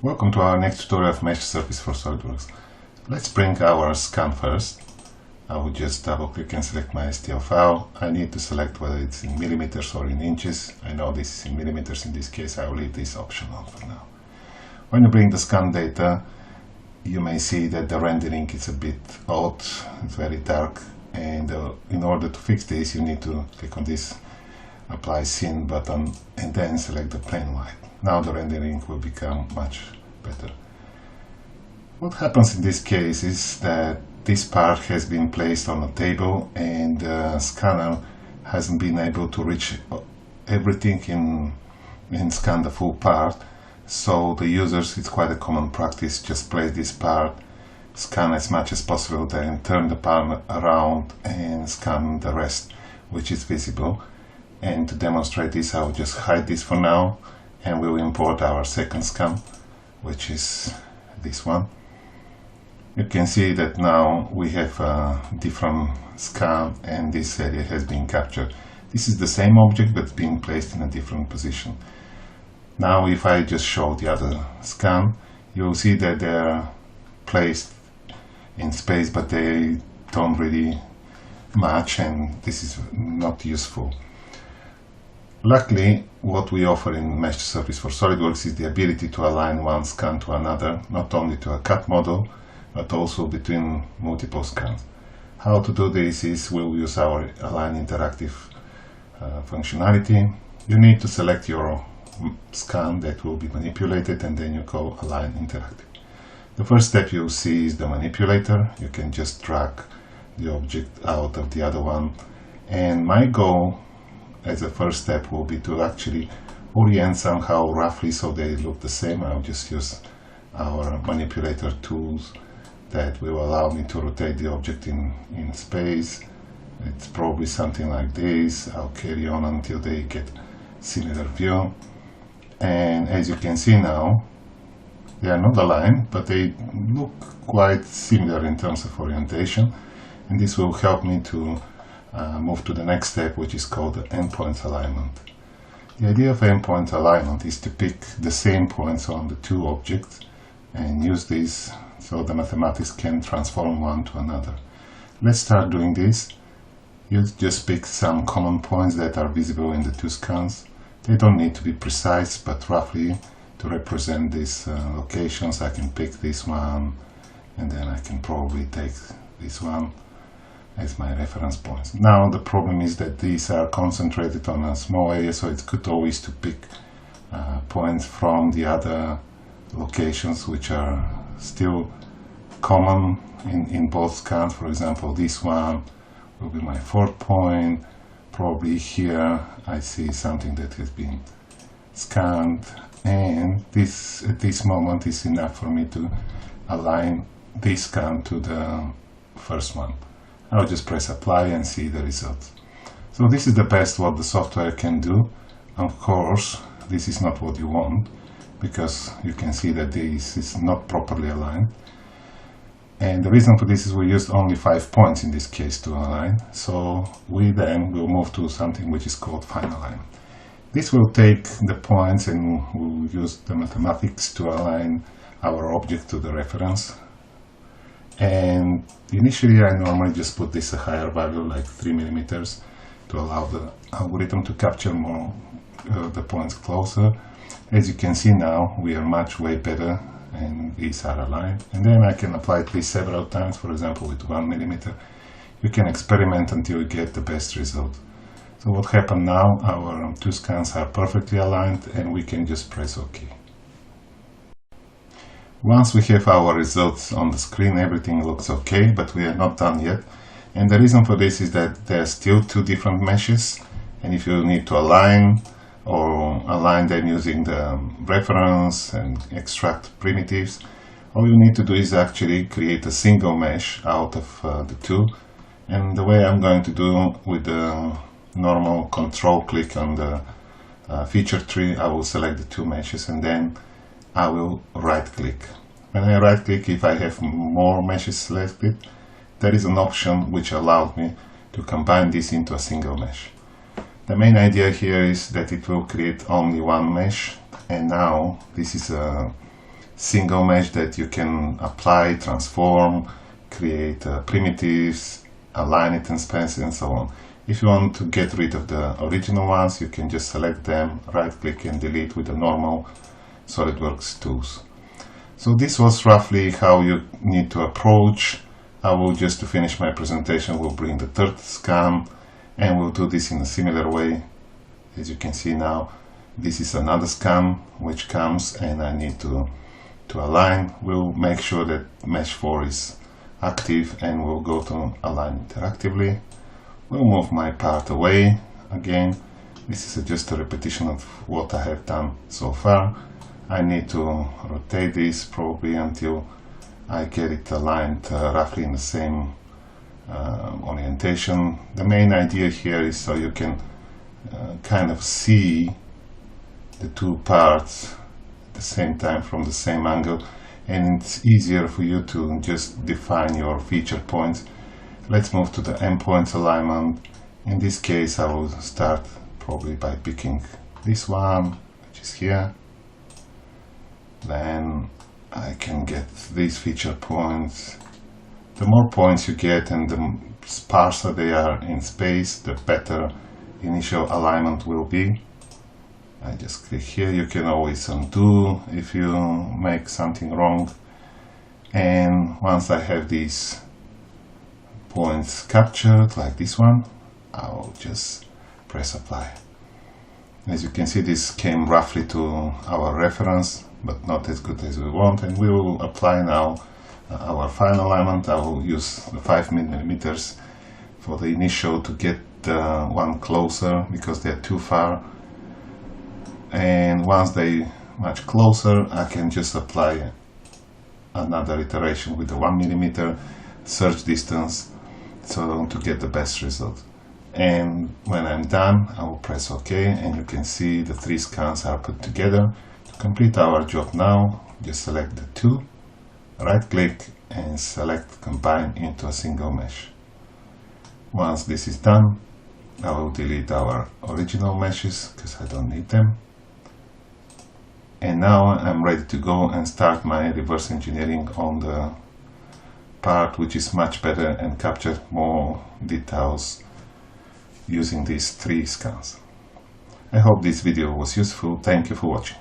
Welcome to our next tutorial of Mesh Surface for SOLIDWORKS. Let's bring our scan first. I will just double click and select my STL file. I need to select whether it's in millimeters or in inches. I know this is in millimeters. In this case, I will leave this option on for now. When you bring the scan data, you may see that the rendering is a bit odd. It's very dark, and in order to fix this, you need to click on this Apply Scene button and then select the plain white. Now the rendering will become much better. What happens in this case is that this part has been placed on a table and the scanner hasn't been able to reach everything and scan the full part. So the users, it's quite a common practice, just place this part, scan as much as possible, then turn the part around and scan the rest, which is visible. And to demonstrate this, I'll just hide this for now, and we'll import our second scan, which is this one. You can see that now we have a different scan and this area has been captured. This is the same object but being placed in a different position. Now if I just show the other scan, you'll see that they're placed in space, but they don't really match, and this is not useful. Luckily, what we offer in Mesh2Surface for SOLIDWORKS is the ability to align one scan to another, not only to a CAD model, but also between multiple scans. How to do this is we'll use our Align interactive functionality. You need to select your scan that will be manipulated, and then you go Align interactive. The first step you'll see is the manipulator. You can just drag the object out of the other one, and my goal as a first step will be to actually orient somehow roughly so they look the same. I'll just use our manipulator tools that will allow me to rotate the object in space. It's probably something like this. I'll carry on until they get similar view. And as you can see now, they are not aligned, but they look quite similar in terms of orientation. And this will help me to move to the next step, which is called the endpoint alignment. The idea of endpoint alignment is to pick the same points on the two objects and use this so the mathematics can transform one to another. Let's start doing this. You just pick some common points that are visible in the two scans. They don't need to be precise, but roughly to represent these locations, I can pick this one, and then I can probably take this one as my reference points. Now the problem is that these are concentrated on a small area, so it's good always to pick points from the other locations which are still common in both scans. For example, this one will be my fourth point. Probably here I see something that has been scanned, and this at this moment is enough for me to align this scan to the first one. I'll just press apply and see the results. So this is the best what the software can do. Of course, this is not what you want, because you can see that this is not properly aligned. And the reason for this is we used only 5 points in this case to align. So we then will move to something which is called Fine Align. This will take the points and we'll use the mathematics to align our object to the reference. And initially I normally just put this a higher value, like 3 millimeters, to allow the algorithm to capture more the points closer. As you can see now, we are much way better and these are aligned. And then I can apply this several times, for example with 1 millimeter. You can experiment until you get the best result. So what happened now, our two scans are perfectly aligned and we can just press OK. Once we have our results on the screen, everything looks okay, but we are not done yet. And the reason for this is that there are still two different meshes, and if you need to align or align them using the reference and extract primitives, all you need to do is actually create a single mesh out of the two. And the way I'm going to do with the normal control click on the feature tree, I will select the two meshes and then I will right click. When I right click, if I have more meshes selected, there is an option which allows me to combine this into a single mesh. The main idea here is that it will create only one mesh, and now this is a single mesh that you can apply, transform, create primitives, align it in space, and so on. If you want to get rid of the original ones, you can just select them, right click and delete with the normal SOLIDWORKS tools. So this was roughly how you need to approach. I will, just to finish my presentation, will bring the third scan, and we'll do this in a similar way. As you can see now, this is another scan which comes, and I need to align. We'll make sure that mesh 4 is active, and we'll go to align interactively. We'll move my part away again. This is just a repetition of what I have done so far. I need to rotate this probably until I get it aligned roughly in the same orientation. The main idea here is so you can kind of see the two parts at the same time from the same angle, and it's easier for you to just define your feature points. Let's move to the endpoints alignment. In this case, I will start probably by picking this one, which is here. Then I can get these feature points. The more points you get and the sparser they are in space, the better initial alignment will be. I just click here. You can always undo if you make something wrong. And once I have these points captured, like this one, I will just press apply. As you can see, this came roughly to our reference, but not as good as we want, and we will apply now our final alignment. I will use the 5 millimeters for the initial to get one closer, because they're too far, and once they much closer, I can just apply another iteration with the 1 millimeter search distance, so to get the best result. And when I'm done, I will press OK, and you can see the 3 scans are put together. To complete our job now, just select the 2, right click and select combine into a single mesh. Once this is done, I will delete our original meshes because I don't need them. And now I'm ready to go and start my reverse engineering on the part which is much better and capture more details using these 3 scans. I hope this video was useful. Thank you for watching.